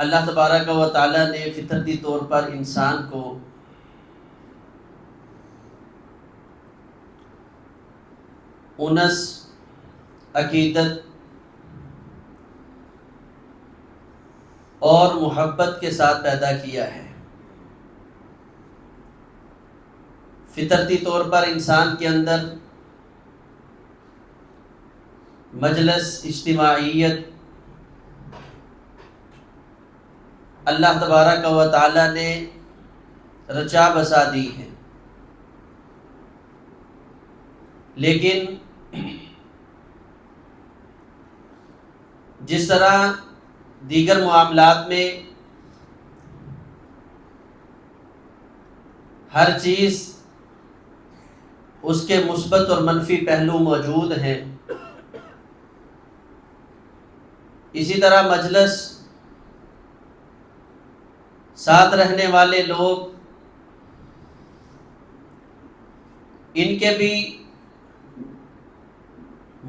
اللہ تبارک و تعالیٰ نے فطرتی طور پر انسان کو انس، عقیدت اور محبت کے ساتھ پیدا کیا ہے۔ فطرتی طور پر انسان کے اندر مجلس، اجتماعیت اللہ تبارک و تعالی نے رچا بسا دی ہے، لیکن جس طرح دیگر معاملات میں ہر چیز اس کے مثبت اور منفی پہلو موجود ہیں، اسی طرح مجلس، ساتھ رہنے والے لوگ، ان کے بھی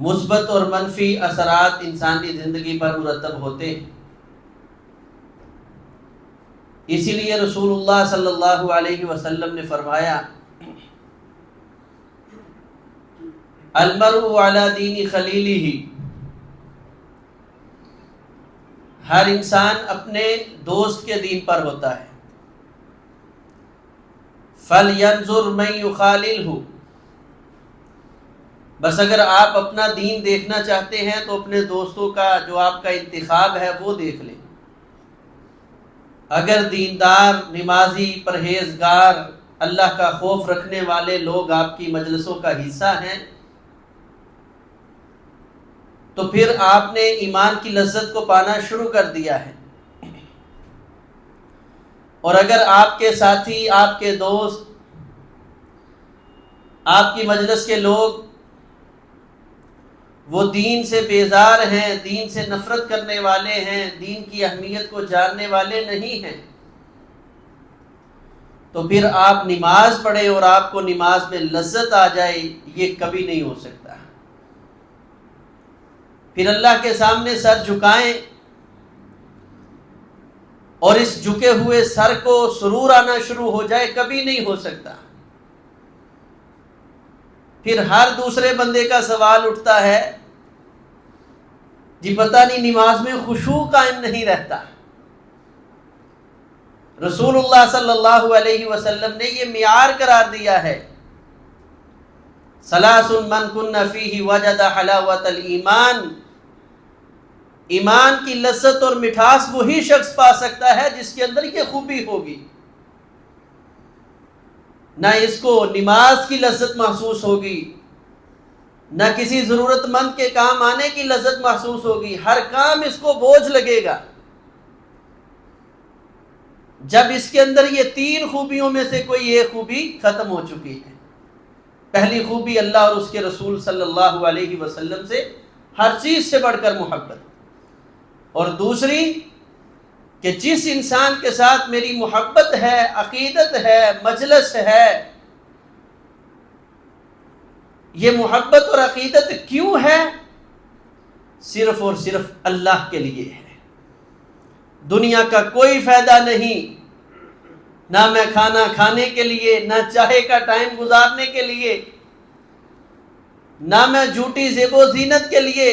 مثبت اور منفی اثرات انسانی زندگی پر مرتب ہوتے ہیں۔ اسی لیے رسول اللہ صلی اللہ علیہ وسلم نے فرمایا، المرء علی دین خلیلہ، ہر انسان اپنے دوست کے دین پر ہوتا ہے۔ فَلْيَنْظُرْ مَنْ يُخَالِلْهُ، بس اگر آپ اپنا دین دیکھنا چاہتے ہیں تو اپنے دوستوں کا جو آپ کا انتخاب ہے وہ دیکھ لیں۔ اگر دیندار، نمازی، پرہیزگار، اللہ کا خوف رکھنے والے لوگ آپ کی مجلسوں کا حصہ ہیں تو پھر آپ نے ایمان کی لذت کو پانا شروع کر دیا ہے۔ اور اگر آپ کے ساتھی، آپ کے دوست، آپ کی مجلس کے لوگ وہ دین سے بیزار ہیں، دین سے نفرت کرنے والے ہیں، دین کی اہمیت کو جاننے والے نہیں ہیں، تو پھر آپ نماز پڑھیں اور آپ کو نماز میں لذت آ جائے، یہ کبھی نہیں ہو سکتا۔ پھر اللہ کے سامنے سر جھکائیں اور اس جھکے ہوئے سر کو سرور آنا شروع ہو جائے، کبھی نہیں ہو سکتا۔ پھر ہر دوسرے بندے کا سوال اٹھتا ہے، جی پتہ نہیں نماز میں خشوع قائم نہیں رہتا۔ رسول اللہ صلی اللہ علیہ وسلم نے یہ معیار قرار دیا ہے، ثلاث من کن فیہ وجد حلاوۃ الایمان، ایمان کی لذت اور مٹھاس وہی شخص پا سکتا ہے جس کے اندر یہ خوبی ہوگی۔ نہ اس کو نماز کی لذت محسوس ہوگی، نہ کسی ضرورت مند کے کام آنے کی لذت محسوس ہوگی، ہر کام اس کو بوجھ لگے گا۔ جب اس کے اندر یہ تین خوبیوں میں سے کوئی ایک خوبی ختم ہو چکی ہے۔ پہلی خوبی اللہ اور اس کے رسول صلی اللہ علیہ وسلم سے ہر چیز سے بڑھ کر محبت، اور دوسری کہ جس انسان کے ساتھ میری محبت ہے، عقیدت ہے، مجلس ہے، یہ محبت اور عقیدت کیوں ہے؟ صرف اور صرف اللہ کے لیے ہے، دنیا کا کوئی فائدہ نہیں، نہ میں کھانا کھانے کے لیے، نہ چائے کا ٹائم گزارنے کے لیے، نہ میں جھوٹی زیب و زینت کے لیے،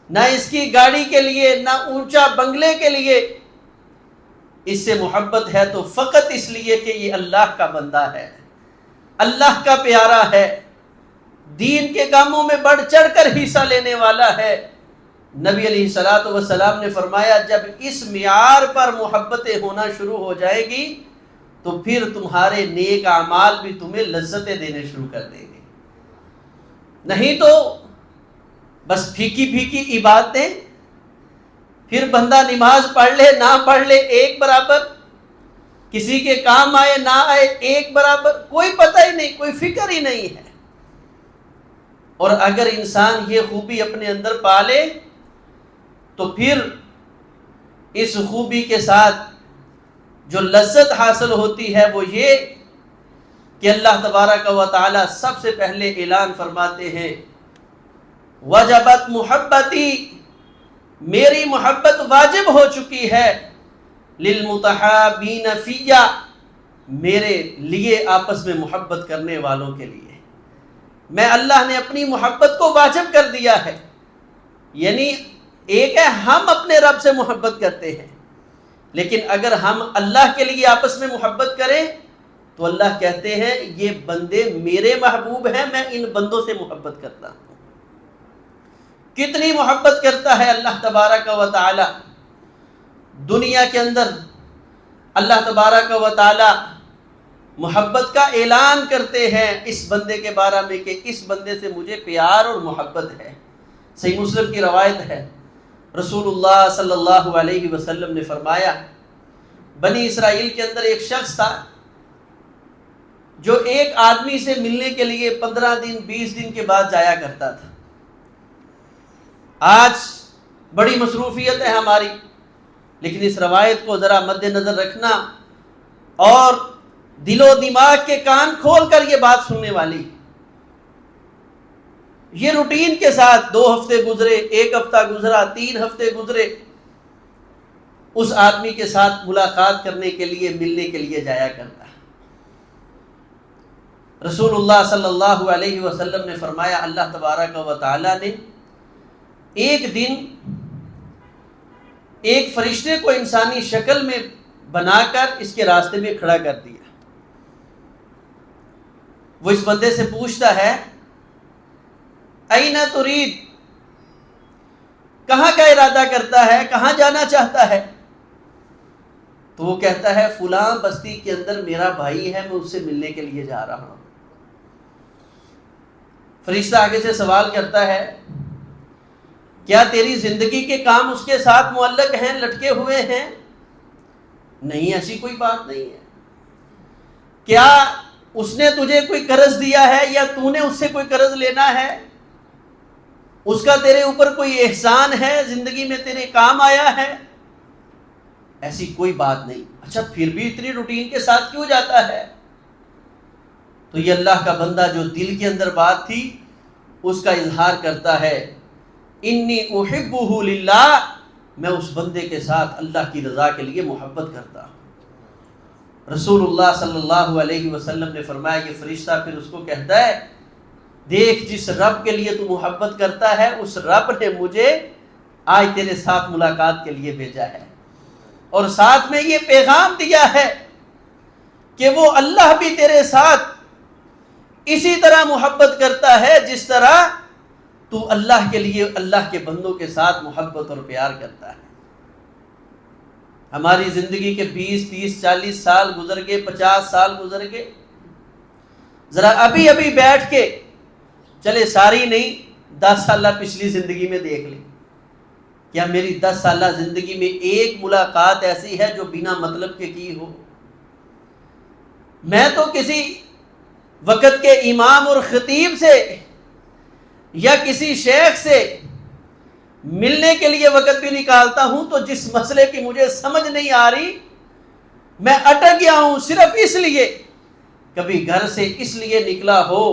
نہ اس کی گاڑی کے لیے، نہ اونچا بنگلے کے لیے۔ اس سے محبت ہے تو فقط اس لیے کہ یہ اللہ کا بندہ ہے، اللہ کا پیارا ہے، دین کے کاموں میں بڑھ چڑھ کر حصہ لینے والا ہے۔ نبی علیہ الصلوۃ والسلام نے فرمایا، جب اس معیار پر محبتیں ہونا شروع ہو جائے گی تو پھر تمہارے نیک اعمال بھی تمہیں لذتیں دینے شروع کر دیں گے، نہیں تو بس پھیکی پھیکی عبادتیں، پھر بندہ نماز پڑھ لے نہ پڑھ لے ایک برابر، کسی کے کام آئے نہ آئے ایک برابر، کوئی پتہ ہی نہیں، کوئی فکر ہی نہیں ہے۔ اور اگر انسان یہ خوبی اپنے اندر پالے تو پھر اس خوبی کے ساتھ جو لذت حاصل ہوتی ہے وہ یہ کہ اللہ تبارک و تعالی سب سے پہلے اعلان فرماتے ہیں، وجبت محبتی، میری محبت واجب ہو چکی ہے للمتحابین فیہ، میرے لیے آپس میں محبت کرنے والوں کے لیے میں اللہ نے اپنی محبت کو واجب کر دیا ہے۔ یعنی ایک ہے ہم اپنے رب سے محبت کرتے ہیں، لیکن اگر ہم اللہ کے لیے آپس میں محبت کریں تو اللہ کہتے ہیں یہ بندے میرے محبوب ہیں، میں ان بندوں سے محبت کرتا ہوں۔ کتنی محبت کرتا ہے اللہ تبارک و تعالی۔ دنیا کے اندر اللہ تبارک و تعالی محبت کا اعلان کرتے ہیں اس بندے کے بارے میں کہ اس بندے سے مجھے پیار اور محبت ہے۔ صحیح مسلم کی روایت ہے، رسول اللہ صلی اللہ علیہ وسلم نے فرمایا بنی اسرائیل کے اندر ایک شخص تھا جو ایک آدمی سے ملنے کے لیے 15 دن 20 دن کے بعد جایا کرتا تھا۔ آج بڑی مصروفیت ہے ہماری، لیکن اس روایت کو ذرا مد نظر رکھنا اور دل و دماغ کے کان کھول کر یہ بات سننے والی۔ یہ روٹین کے ساتھ 2 ہفتے گزرے، 1 ہفتہ گزرا، 3 ہفتے گزرے، اس آدمی کے ساتھ ملاقات کرنے کے لیے ملنے کے لیے جایا کرتا۔ رسول اللہ صلی اللہ علیہ وسلم نے فرمایا اللہ تبارک و تعالی نے ایک دن ایک فرشتے کو انسانی شکل میں بنا کر اس کے راستے میں کھڑا کر دیا۔ وہ اس بندے سے پوچھتا ہے اینا ترید، کہاں کا ارادہ کرتا ہے، کہاں جانا چاہتا ہے؟ تو وہ کہتا ہے فلاں بستی کے اندر میرا بھائی ہے، میں اس سے ملنے کے لیے جا رہا ہوں۔ فرشتہ آگے سے سوال کرتا ہے کیا تیری زندگی کے کام اس کے ساتھ معلق ہیں، لٹکے ہوئے ہیں؟ نہیں، ایسی کوئی بات نہیں ہے۔ کیا اس نے تجھے کوئی قرض دیا ہے یا تو نے اس سے کوئی قرض لینا ہے؟ اس کا تیرے اوپر کوئی احسان ہے، زندگی میں تیرے کام آیا ہے؟ ایسی کوئی بات نہیں۔ اچھا پھر بھی اتنی روٹین کے ساتھ کیوں جاتا ہے؟ تو یہ اللہ کا بندہ جو دل کے اندر بات تھی اس کا اظہار کرتا ہے انی احبہ للہ، میں اس بندے کے ساتھ اللہ کی رضا کے لیے محبت کرتا ہوں۔ رسول اللہ صلی اللہ علیہ وسلم نے فرمایا یہ فرشتہ پھر اس کو کہتا ہے دیکھ جس رب کے لیے تو محبت کرتا ہے اس رب نے مجھے آج تیرے ساتھ ملاقات کے لیے بھیجا ہے، اور ساتھ میں یہ پیغام دیا ہے کہ وہ اللہ بھی تیرے ساتھ اسی طرح محبت کرتا ہے جس طرح تو اللہ کے لیے اللہ کے بندوں کے ساتھ محبت اور پیار کرتا ہے۔ ہماری زندگی کے 20 30 40 سال گزر گئے، 50 سال گزر گئے، ذرا ابھی ابھی بیٹھ کے چلے ساری نہیں 10 سالہ پچھلی زندگی میں دیکھ لیں، کیا میری 10 سالہ زندگی میں ایک ملاقات ایسی ہے جو بنا مطلب کے کی ہو؟ میں تو کسی وقت کے امام اور خطیب سے یا کسی شیخ سے ملنے کے لیے وقت بھی نکالتا ہوں تو جس مسئلے کی مجھے سمجھ نہیں آ رہی میں اٹک گیا ہوں، صرف اس لیے کبھی گھر سے اس لیے نکلا ہو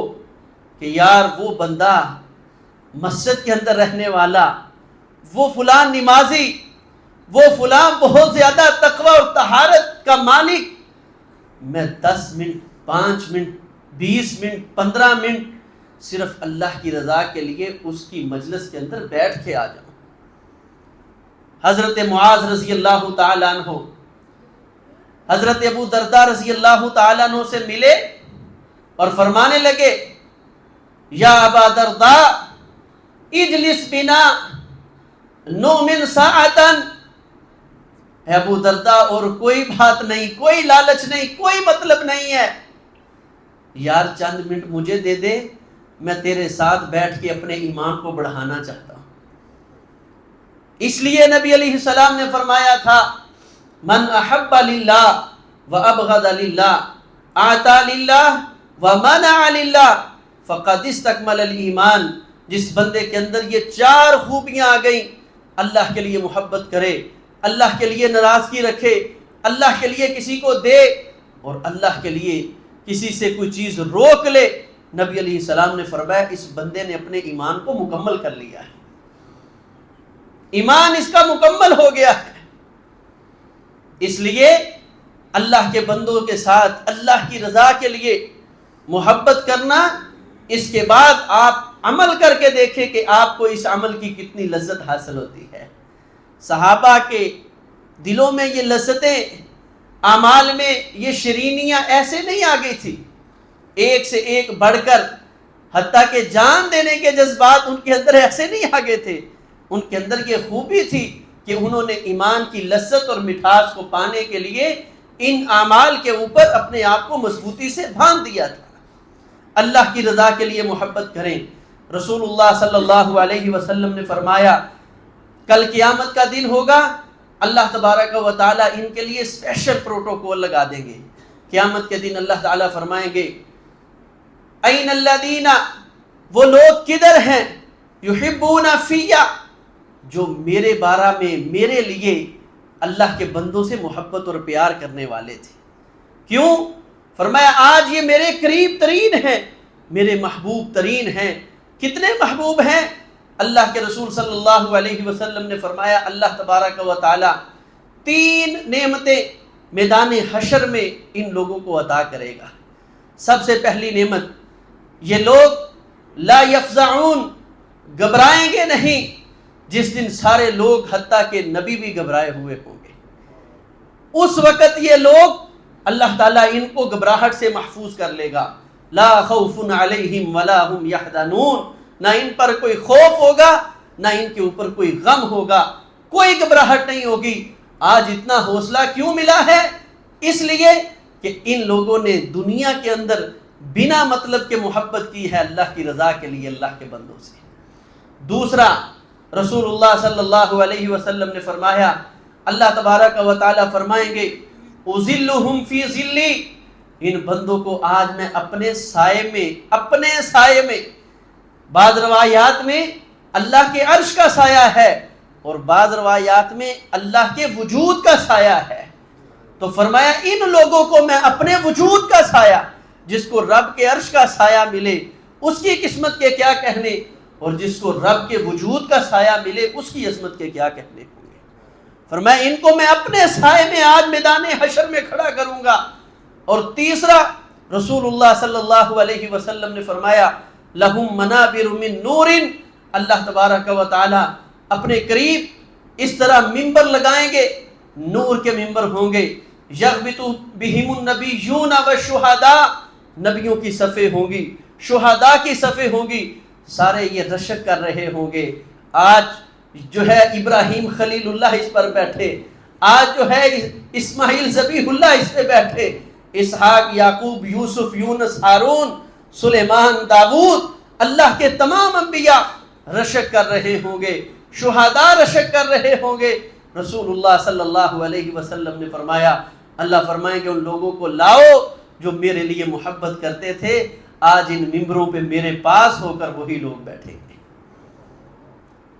کہ یار وہ بندہ مسجد کے اندر رہنے والا، وہ فلاں نمازی، وہ فلاں بہت زیادہ تقوی اور طہارت کا مالک، میں 10 منٹ 5 منٹ 20 منٹ 15 منٹ صرف اللہ کی رضا کے لیے اس کی مجلس کے اندر بیٹھ کے آ جاؤں۔ حضرت معاذ رضی اللہ تعالیٰ عنہ حضرت ابو درداء رضی اللہ تعالیٰ عنہ سے ملے اور فرمانے لگے یا ابا درداء اجلس بنا نؤمن ساعتاً، اے ابو درداء اور کوئی بات نہیں، کوئی لالچ نہیں، کوئی مطلب نہیں ہے، یار چند منٹ مجھے دے دے، میں تیرے ساتھ بیٹھ کے اپنے ایمان کو بڑھانا چاہتا ہوں۔ اس لیے نبی علیہ السلام نے فرمایا تھا من احب للہ وابغض للہ اعطى للہ ومنع للہ فقد استکمل الایمان، جس بندے کے اندر یہ 4 خوبیاں آ گئیں، اللہ کے لیے محبت کرے، اللہ کے لیے ناراضگی رکھے، اللہ کے لیے کسی کو دے اور اللہ کے لیے کسی سے کوئی چیز روک لے، نبی علیہ السلام نے فرمایا اس بندے نے اپنے ایمان کو مکمل کر لیا ہے۔ ایمان اس کا مکمل ہو گیا ہے۔ اس لیے اللہ کے بندوں کے ساتھ اللہ کی رضا کے لیے محبت کرنا، اس کے بعد آپ عمل کر کے دیکھیں کہ آپ کو اس عمل کی کتنی لذت حاصل ہوتی ہے۔ صحابہ کے دلوں میں یہ لذتیں، اعمال میں یہ شرینیاں ایسے نہیں آ گئی تھی، ایک سے ایک بڑھ کر، حتیٰ کہ جان دینے کے جذبات ان کے اندر ایسے نہیں آگے تھے۔ ان کے اندر یہ خوبی تھی کہ انہوں نے ایمان کی لذت اور مٹھاس کو پانے کے لیے ان اعمال کے اوپر اپنے آپ کو مضبوطی سے باندھ دیا تھا۔ اللہ کی رضا کے لیے محبت کریں۔ رسول اللہ صلی اللہ علیہ وسلم نے فرمایا کل قیامت کا دن ہوگا، اللہ تبارک و تعالیٰ ان کے لیے اسپیشل پروٹوکول لگا دیں گے۔ قیامت کے دن اللہ تعالیٰ فرمائیں گے این الذین، وہ لوگ کدھر ہیں، یحبون فیہ، جو میرے بارہ میں میرے لیے اللہ کے بندوں سے محبت اور پیار کرنے والے تھے۔ کیوں؟ فرمایا آج یہ میرے قریب ترین ہیں، میرے محبوب ترین ہیں۔ کتنے محبوب ہیں؟ اللہ کے رسول صلی اللہ علیہ وسلم نے فرمایا اللہ تبارک و تعالی 3 نعمتیں میدان حشر میں ان لوگوں کو عطا کرے گا۔ سب سے پہلی نعمت، یہ لوگ لا یفزعون، گھبرائیں گے نہیں، جس دن سارے لوگ حتیٰ کہ نبی بھی گھبرائے ہوئے ہوں گے، اس وقت یہ لوگ اللہ تعالیٰ ان کو گھبراہٹ سے محفوظ کر لے گا۔ لا خوف علیہم ولا ہم یحزنون، نہ ان پر کوئی خوف ہوگا، نہ ان کے اوپر کوئی غم ہوگا، کوئی گھبراہٹ نہیں ہوگی۔ آج اتنا حوصلہ کیوں ملا ہے؟ اس لیے کہ ان لوگوں نے دنیا کے اندر بنا مطلب کے محبت کی ہے اللہ کی رضا کے لیے، اللہ کے بندوں سے۔ دوسرا، رسول اللہ صلی اللہ علیہ وسلم نے فرمایا اللہ تبارک و تعالیٰ فرمائیں گے اذلہم فی ذلی، ان بندوں کو آج میں اپنے سائے میں، بعض روایات میں اللہ کے عرش کا سایہ ہے اور بعض روایات میں اللہ کے وجود کا سایہ ہے۔ تو فرمایا ان لوگوں کو میں اپنے وجود کا سایہ، جس کو رب کے عرش کا سایہ ملے اس کی قسمت کے کیا کہنے، اور جس کو رب کے وجود کا سایہ ملے اس کی عظمت کے کیا کہنے ہوں گے۔ فرمایا ان کو میں اپنے سائے میں آج میدان حشر میں کھڑا کروں گا۔ اور تیسرا، رسول اللہ صلی اللہ علیہ وسلم نے فرمایا لہم منابر من نور، اللہ تبارک و تعالی اپنے قریب اس طرح ممبر لگائیں گے، نور کے ممبر ہوں گے، یغبط بہم النبیون والشہداء، نبیوں کی صفیں ہوں گی، شہداء کی صفیں ہوں گی، سارے یہ رشک کر رہے ہوں گے۔ آج جو ہے ابراہیم خلیل اللہ اس پر بیٹھے، آج جو ہے اسماعیل ذبیح اللہ اس پہ بیٹھے، اسحاق، یعقوب، یوسف، یونس، ہارون، سلیمان، داؤد، اللہ کے تمام انبیاء رشک کر رہے ہوں گے، شہداء رشک کر رہے ہوں گے۔ رسول اللہ صلی اللہ علیہ وسلم نے فرمایا اللہ فرمائیں گے ان لوگوں کو لاؤ جو میرے لیے محبت کرتے تھے، آج ان ممبروں پہ میرے پاس ہو کر وہی لوگ بیٹھیں گے۔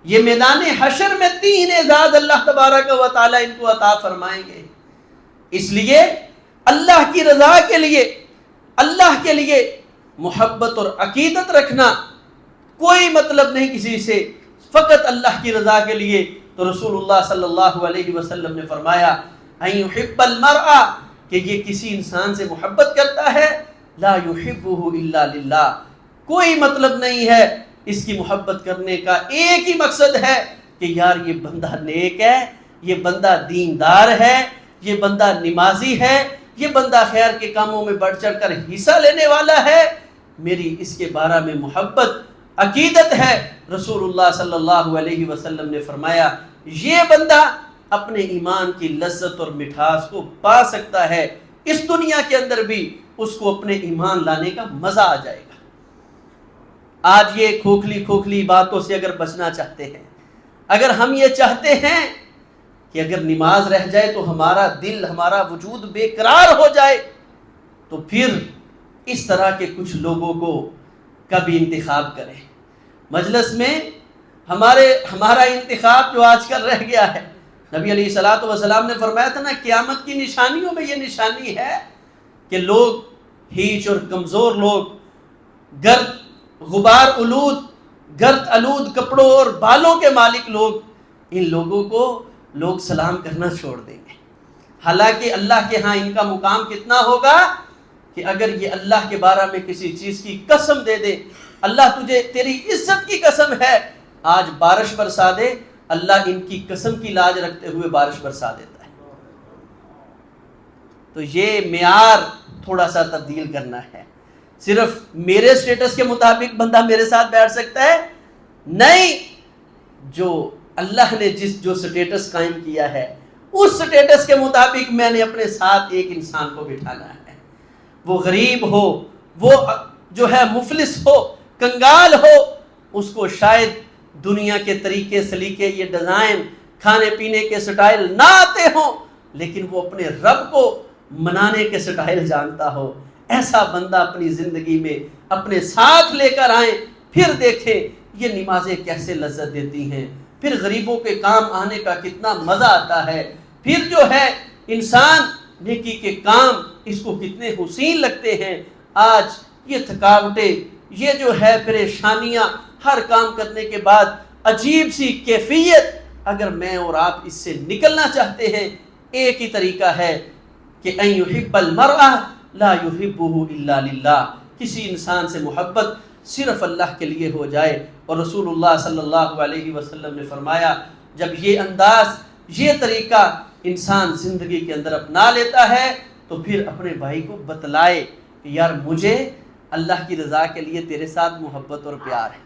یہ میدان حشر میں 3 اعزاز اللہ تبارک و تعالی ان کو عطا فرمائیں گے۔ اس لیے اللہ کی رضا کے لیے، اللہ کے لیے محبت اور عقیدت رکھنا، کوئی مطلب نہیں کسی سے، فقط اللہ کی رضا کے لیے۔ تو رسول اللہ صلی اللہ علیہ وسلم نے فرمایا ان یحب المرء، کہ یہ کسی انسان سے محبت کرتا ہے، لا یحبہ الا للہ، کوئی مطلب نہیں ہے اس کی محبت کرنے کا، ایک ہی مقصد ہے کہ یار یہ بندہ نیک ہے، یہ بندہ دیندار ہے، یہ بندہ نمازی ہے، یہ بندہ خیر کے کاموں میں بڑھ چڑھ کر حصہ لینے والا ہے، میری اس کے بارے میں محبت، عقیدت ہے۔ رسول اللہ صلی اللہ علیہ وسلم نے فرمایا یہ بندہ اپنے ایمان کی لذت اور مٹھاس کو پا سکتا ہے، اس دنیا کے اندر بھی اس کو اپنے ایمان لانے کا مزہ آ جائے گا۔ آج یہ کھوکھلی باتوں سے اگر بچنا چاہتے ہیں، اگر ہم یہ چاہتے ہیں کہ اگر نماز رہ جائے تو ہمارا دل، ہمارا وجود بے قرار ہو جائے، تو پھر اس طرح کے کچھ لوگوں کو کبھی انتخاب کریں۔ مجلس میں ہمارا انتخاب جو آج کل رہ گیا ہے، نبی علیہ الصلوۃ والسلام نے فرمایا تھا نا قیامت کی نشانیوں میں یہ نشانی ہے کہ لوگ ہیچ اور کمزور لوگ، گرد آلود کپڑوں اور بالوں کے مالک لوگ، ان لوگوں کو لوگ سلام کرنا چھوڑ دیں گے. حالانکہ اللہ کے ہاں ان کا مقام کتنا ہوگا کہ اگر یہ اللہ کے بارے میں کسی چیز کی قسم دے دے, اللہ تجھے تیری عزت کی قسم ہے آج بارش برسا دے, اللہ ان کی قسم کی لاج رکھتے ہوئے بارش برسا دیتا ہے. تو یہ معیار تھوڑا سا تبدیل کرنا ہے. صرف میرے سٹیٹس کے مطابق بندہ میرے ساتھ بیٹھ سکتا ہے نہیں, جو اللہ نے جو سٹیٹس قائم کیا ہے اس سٹیٹس کے مطابق میں نے اپنے ساتھ ایک انسان کو بٹھانا ہے. وہ غریب ہو, وہ جو ہے مفلس ہو, کنگال ہو, اس کو شاید دنیا کے طریقے سلیقے, یہ ڈیزائن, کھانے پینے کے سٹائل نہ آتے ہوں, لیکن وہ اپنے رب کو منانے کے سٹائل جانتا ہو. ایسا بندہ اپنی زندگی میں اپنے ساتھ لے کر آئیں, پھر دیکھیں یہ نمازیں کیسے لذت دیتی ہیں, پھر غریبوں کے کام آنے کا کتنا مزہ آتا ہے, پھر جو ہے انسان نیکی کے کام اس کو کتنے حسین لگتے ہیں. آج یہ تھکاوٹیں, یہ جو ہے پریشانیاں, ہر کام کرنے کے بعد عجیب سی کیفیت, اگر میں اور آپ اس سے نکلنا چاہتے ہیں ایک ہی طریقہ ہے کہ ان یحب المرء لا یحبہ الا للہ, کسی انسان سے محبت صرف اللہ کے لیے ہو جائے. اور رسول اللہ صلی اللہ علیہ وسلم نے فرمایا جب یہ انداز, یہ طریقہ انسان زندگی کے اندر اپنا لیتا ہے تو پھر اپنے بھائی کو بتلائے کہ یار مجھے اللہ کی رضا کے لیے تیرے ساتھ محبت اور پیار ہے.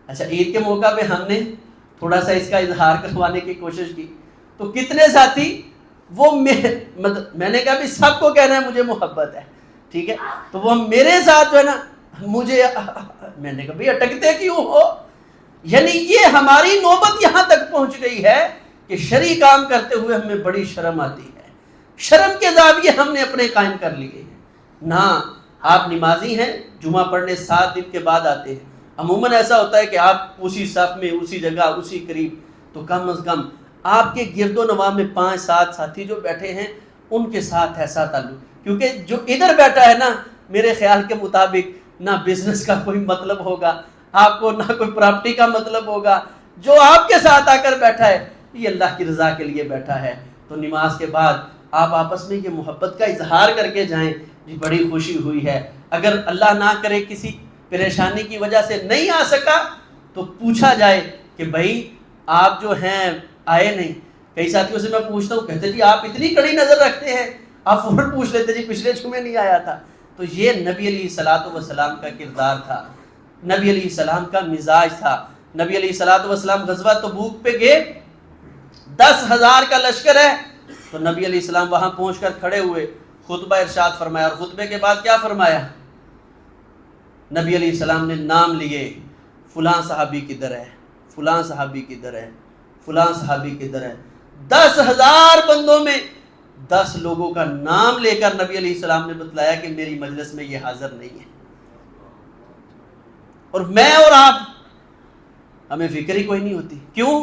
اچھا, عید کے موقع پہ ہم نے تھوڑا سا اس کا اظہار کروانے کی کوشش کی تو کتنے ساتھی وہ میں نے کہا بھی سب کو کہنا ہے مجھے محبت ہے, ٹھیک ہے, تو وہ میرے ساتھ جو ہے نا مجھے, میں نے کہا بھی اٹکتے کیوں ہو. یعنی یہ ہماری نوبت یہاں تک پہنچ گئی ہے کہ شرعی کام کرتے ہوئے ہمیں بڑی شرم آتی ہے. شرم کے زاویے ہم نے اپنے قائم کر لیے ہیں. نہ آپ نمازی ہیں, جمعہ پڑھنے 7 دن کے بعد آتے ہیں, عموماً ایسا ہوتا ہے کہ آپ اسی صف میں, اسی جگہ, اسی قریب, تو کم از کم آپ کے گرد و نواح میں 5-7 ساتھی جو بیٹھے ہیں ان کے ساتھ ایسا تعلق, کیونکہ جو ادھر بیٹھا ہے نا میرے خیال کے مطابق نہ بزنس کا کوئی مطلب ہوگا آپ کو, نہ کوئی پراپرٹی کا مطلب ہوگا, جو آپ کے ساتھ آ کر بیٹھا ہے یہ اللہ کی رضا کے لیے بیٹھا ہے. تو نماز کے بعد آپ آپس میں یہ محبت کا اظہار کر کے جائیں, جی بڑی خوشی ہوئی ہے. اگر اللہ نہ کرے کسی پریشانی کی وجہ سے نہیں آ سکا تو پوچھا جائے کہ بھائی آپ جو ہیں آئے نہیں. کئی ساتھیوں سے میں پوچھتا ہوں, کہتے جی آپ اتنی کڑی نظر رکھتے ہیں, آپ فوراً پوچھ لیتے جی پچھلے جمعے نہیں آیا تھا. تو یہ نبی علیہ الصلوۃ والسلام کا کردار تھا, نبی علیہ السلام کا مزاج تھا. نبی علیہ الصلوۃ والسلام غزوہ تبوک پہ گئے, 10,000 کا لشکر ہے, تو نبی علیہ السلام وہاں پہنچ کر کھڑے ہوئے, خطبہ ارشاد فرمایا, اور خطبے کے بعد کیا فرمایا؟ نبی علیہ السلام نے نام لیے, فلاں صحابی کدھر ہے, فلاں صحابی کدھر ہے, فلاں صحابی کدھر ہے. 10,000 بندوں میں 10 لوگوں کا نام لے کر نبی علیہ السلام نے بتلایا کہ میری مجلس میں یہ حاضر نہیں ہے. اور میں اور آپ, ہمیں فکر ہی کوئی نہیں ہوتی. کیوں؟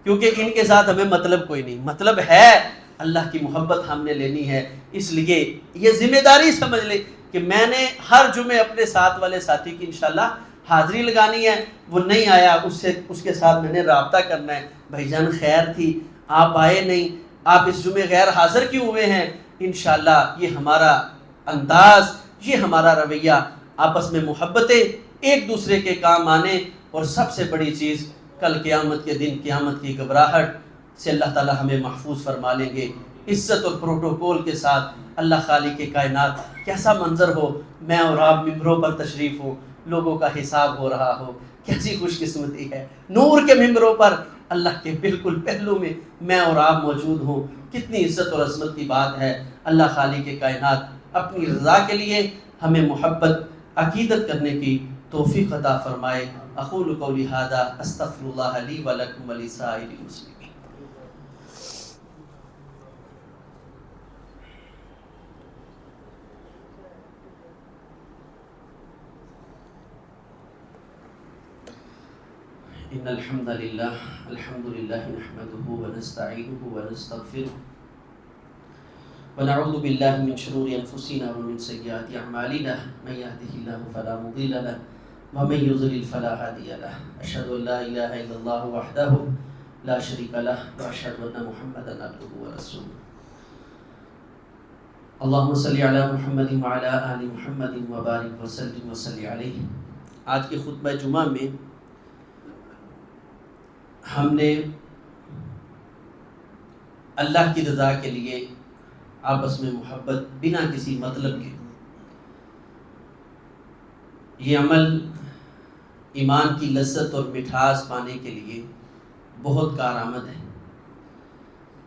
کیونکہ ان کے ساتھ ہمیں مطلب کوئی نہیں. مطلب ہے اللہ کی محبت ہم نے لینی ہے. اس لیے یہ ذمہ داری سمجھ لے کہ میں نے ہر جمعے اپنے ساتھ والے ساتھی کی انشاءاللہ حاضری لگانی ہے. وہ نہیں آیا, اس کے ساتھ میں نے رابطہ کرنا ہے, بھائی جان خیر تھی آپ آئے نہیں, آپ اس جمعے غیر حاضر کیوں ہوئے ہیں. انشاءاللہ یہ ہمارا انداز, یہ ہمارا رویہ, آپس میں محبتیں, ایک دوسرے کے کام آنے, اور سب سے بڑی چیز کل قیامت کے دن قیامت کی گھبراہٹ سے اللہ تعالی ہمیں محفوظ فرما لیں گے. عزت اور پروٹوکول کے ساتھ اللہ خالق کائنات کیسا منظر ہو, میں اور آپ ممبروں پر تشریف ہو, لوگوں کا حساب ہو رہا ہو, کیسی خوش قسمتی ہے. نور کے ممبروں پر اللہ کے بالکل پہلو میں میں اور آپ موجود ہوں, کتنی عزت اور عظمت کی بات ہے. اللہ خالق کائنات اپنی رضا کے لیے ہمیں محبت عقیدت کرنے کی توفیق عطا فرمائے. اقول قولی ھذا استغفر اللہ لی ولکم ولسائر المسلمین. ان الحمد للہ نحمده ونستعینه ونستغفره ونعوذ باللہ من شرور انفسنا ومن سیئات اعمالنا من يهده الله فلا مضل له ومن يضلل فلا هادي له. اشهد ان لا اله الا الله وحده لا شريك له وأشهد أن محمدا عبده ورسوله اللهم صل على محمد وعلى آل محمد وبارك وسلم وصلی علیہ۔ آج کے خطبہ جمعہ میں ہم نے اللہ کی رضا کے لیے آپس میں محبت بنا کسی مطلب کے، یہ عمل ایمان کی لذت اور مٹھاس پانے کے لیے بہت کارآمد ہے،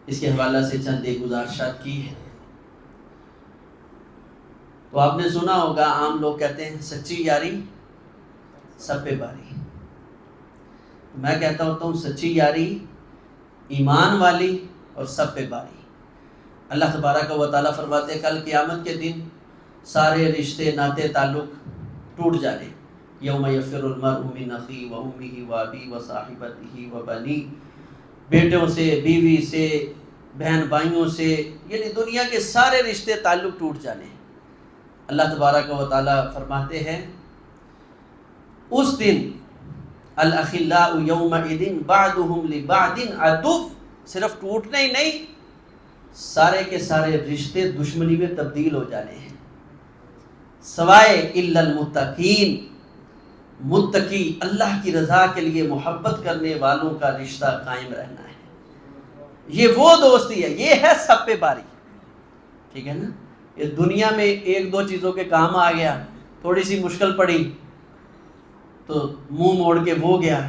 اس کے حوالہ سے چند ایک گزارشات کی ہے۔ تو آپ نے سنا ہوگا، عام لوگ کہتے ہیں سچی یاری سب پہ باری۔ میں کہتا ہوتا ہوں سچی یاری ایمان والی اور سب پہ باری۔ اللہ تبارک و تعالیٰ فرماتے ہیں کل قیامت کے دن سارے رشتے ناطے تعلق ٹوٹ جانے، یوم یفر المرء من اخیہ و امہ و ابیہ و صاحبتہ و بنیہ، بیٹوں سے، بیوی سے، بہن بھائیوں سے، یعنی دنیا کے سارے رشتے تعلق ٹوٹ جانے۔ اللہ تبارک و تعالیٰ فرماتے ہیں اس دن الاخلاء یومئذ بعضهم لبعض عدو، صرف ٹوٹنے ہی نہیں، سارے کے سارے رشتے دشمنی میں تبدیل ہو جانے ہیں، سوائے الا المتقین، متقی اللہ کی رضا کے لیے محبت کرنے والوں کا رشتہ قائم رہنا ہے۔ یہ وہ دوستی ہے، یہ ہے سب پہ باری، ٹھیک ہے نا۔ یہ دنیا میں ایک دو چیزوں کے کام آ گیا، تھوڑی سی مشکل پڑی تو منہ موڑ کے وہ گیا،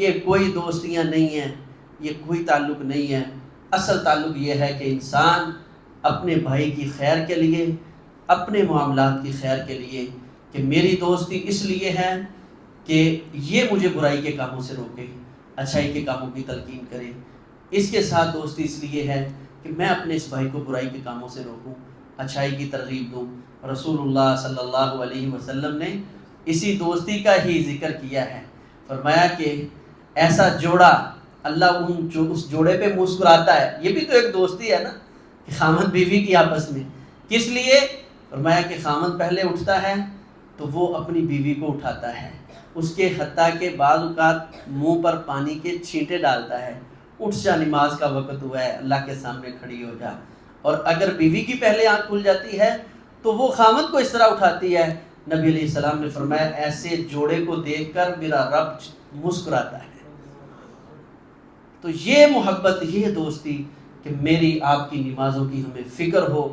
یہ کوئی دوستیاں نہیں ہیں، یہ کوئی تعلق نہیں ہے۔ اصل تعلق یہ ہے کہ انسان اپنے بھائی کی خیر کے لیے، اپنے معاملات کی خیر کے لیے، کہ میری دوستی اس لیے ہے کہ یہ مجھے برائی کے کاموں سے روکے، اچھائی کے کاموں کی تلقین کرے، اس کے ساتھ دوستی اس لیے ہے کہ میں اپنے اس بھائی کو برائی کے کاموں سے روکوں، اچھائی کی ترغیب دوں۔ رسول اللہ صلی اللہ علیہ وسلم نے اسی دوستی کا ہی ذکر کیا ہے، فرمایا کہ ایسا جوڑا اللہ اس جوڑے پہ مسکراتا ہے۔ یہ بھی تو ایک دوستی ہے نا، کہ خامد بیوی کی آپس میں، کس لیے؟ فرمایا کہ خامد پہلے اٹھتا ہے تو وہ اپنی بیوی کو اٹھاتا ہے، اس کے حتیٰ کہ بعض اوقات منہ پر پانی کے چھینٹے ڈالتا ہے، اٹھ جا نماز کا وقت ہوا ہے، اللہ کے سامنے کھڑی ہو جا۔ اور اگر بیوی کی پہلے آنکھ کھل جاتی ہے تو وہ خامد کو اس طرح اٹھاتی ہے۔ نبی علیہ السلام نے فرمایا ایسے جوڑے کو دیکھ کر میرا رب مسکراتا ہے۔ تو یہ محبت، یہ دوستی کہ میری آپ کی نمازوں کی ہمیں فکر ہو،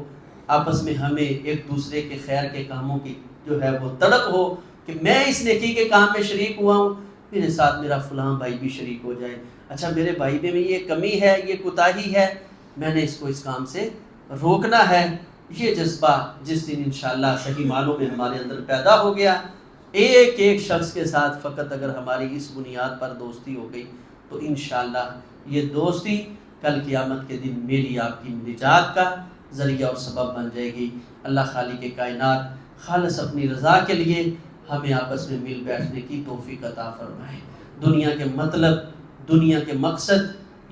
آپس میں ہمیں ایک دوسرے کے خیر کے کاموں کی جو ہے وہ تڑپ ہو کہ میں اس نیکی کے کام میں شریک ہوا ہوں، میرے ساتھ میرا فلاں بھائی بھی شریک ہو جائے، اچھا میرے بھائی میں یہ کمی ہے، یہ کوتاہی ہے، میں نے اس کو اس کام سے روکنا ہے۔ یہ جذبہ جس دن انشاءاللہ صحیح معنوں میں ہمارے اندر پیدا ہو گیا، ایک ایک شخص کے ساتھ فقط اگر ہماری اس بنیاد پر دوستی ہو گئی تو انشاءاللہ یہ دوستی کل قیامت کے دن میری آپ کی نجات کا ذریعہ اور سبب بن جائے گی۔ اللہ خالق کائنات خالص اپنی رضا کے لیے ہمیں آپس میں مل بیٹھنے کی توفیق عطا فرمائے۔ دنیا کے مطلب، دنیا کے مقصد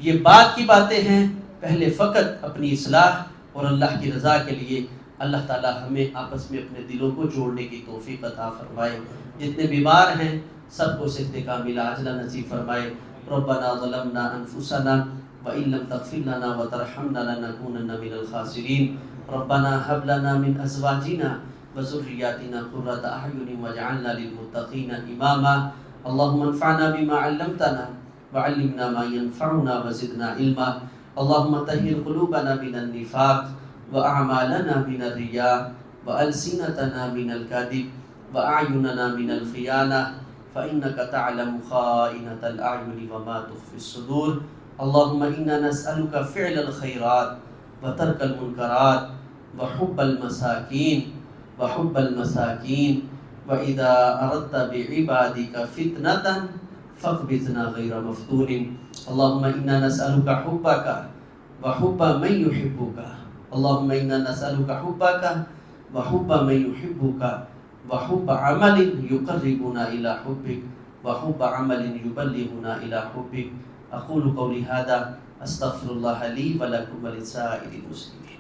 یہ بات کی باتیں ہیں، پہلے فقط اپنی اصلاح اور اللہ کی رضا کے لیے اللہ تعالی ہمیں آپس میں اپنے دلوں کو جوڑنے کی توفیق عطا فرمائے۔ جتنے بیمار ہیں سب کو صحت کاملہ عاجلہ نصیب فرمائے۔ ربنا ظلمنا انفسنا وان لم تغفر لنا وترحمنا لنكونن من الخاسرین۔ ربنا هب لنا من ازواجنا وذرياتنا قرة اعین واجعلنا للمتقین اماما۔ اللهم انفعنا بما علمتنا وعلمنا ما ينفعنا وزدنا علما۔ اللهم طهر قلوبنا من النفاق واعمالنا من الرياء والسنتنا من الكذب واعيننا من الخيانة فانك تعلم خائنة الاعين وما تخفي الصدور۔ اللهم انا نسألك فعل الخيرات وترك المنكرات وحب المساكين واذا اردت بعبادك فتنة فاقبضنا غير مفتون۔ اللهم انا نسألك حبك وحب من يحبك۔ اللهم انا نسألك حبك وحب من يحبك وحب عمل يقربنا الى حبك وحب عمل يبلغنا الى حبك۔ اقول قولي هذا استغفر الله لي ولكم ولسائر المسلمين۔